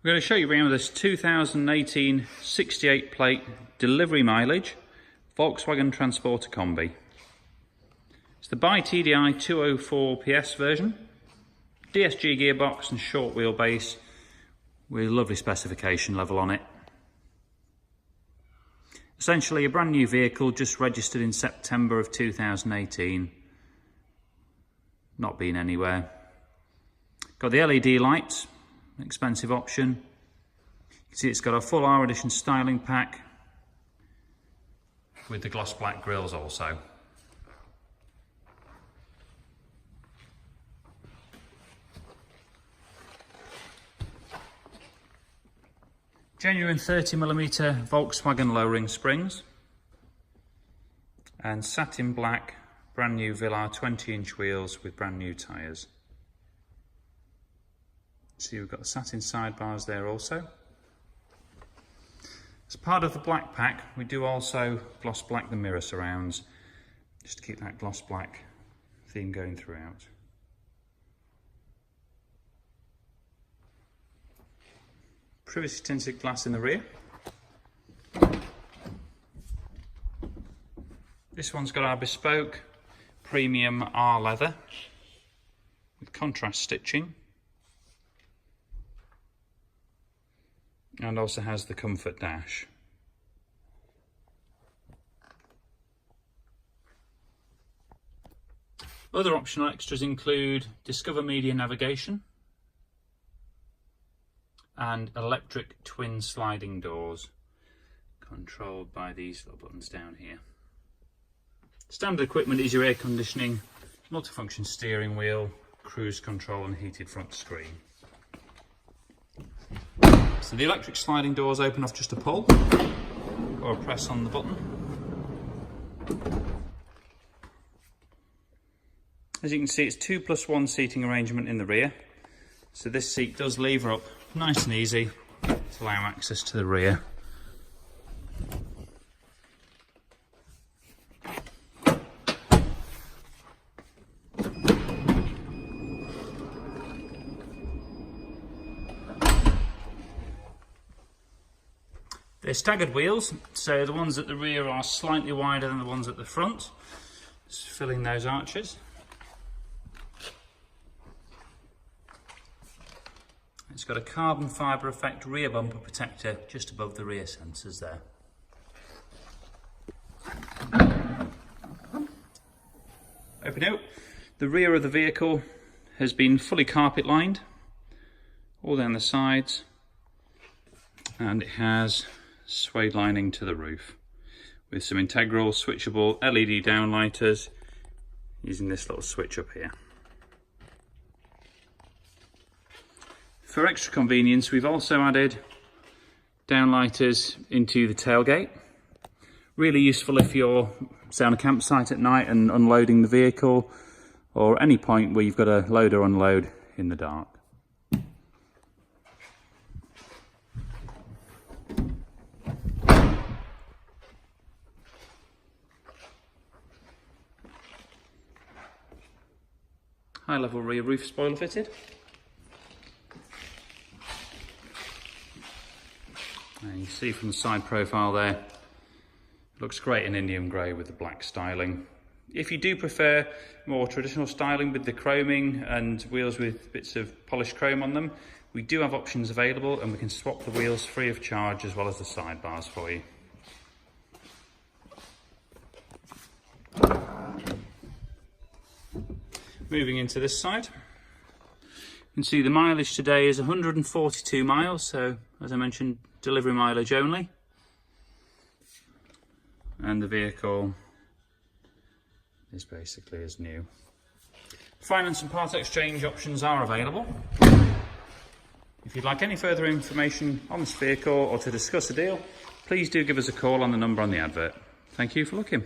We're going to show you around this 2018 68 plate delivery mileage Volkswagen Transporter Kombi. It's the BiTDi 204 PS version, DSG gearbox and short wheelbase with a lovely specification level on it. Essentially a brand new vehicle, just registered in September of 2018, not been anywhere. Got the LED lights, an expensive option. You can see it's got a full R Edition styling pack with the gloss black grills also. Genuine 30mm Volkswagen low-ring springs and satin black brand new Villar 20-inch wheels with brand new tyres. See, we've got the satin sidebars there also. As part of the black pack, we do also gloss black the mirror surrounds, just to keep that gloss black theme going throughout. Privacy tinted glass in the rear. This one's got our bespoke premium R leather with contrast stitching, and also has the comfort dash. Other optional extras include Discover Media navigation and electric twin sliding doors controlled by these little buttons down here. Standard equipment is your air conditioning, multifunction steering wheel, cruise control and heated front screen. So the electric sliding doors open off just a pull or a press on the button. As you can see, it's 2+1 seating arrangement in the rear. So this seat does lever up nice and easy to allow access to the rear. They're staggered wheels, so the ones at the rear are slightly wider than the ones at the front, just filling those arches. It's got a carbon fibre effect rear bumper protector just above the rear sensors there. Open out. The rear of the vehicle has been fully carpet lined, all down the sides, and it has suede lining to the roof with some integral switchable LED downlighters using this little switch up here. For extra convenience, we've also added downlighters into the tailgate. Really useful if you're, say, on a campsite at night and unloading the vehicle, or any point where you've got to load or unload in the dark. High level rear roof spoiler fitted. And you can see from the side profile there, it looks great in Indium Grey with the black styling. If you do prefer more traditional styling with the chroming and wheels with bits of polished chrome on them, we do have options available and we can swap the wheels free of charge as well as the sidebars for you. Moving into this side, you can see the mileage today is 142 miles, so as I mentioned, delivery mileage only. And the vehicle is basically as new. Finance and part exchange options are available. If you'd like any further information on this vehicle or to discuss a deal, please do give us a call on the number on the advert. Thank you for looking.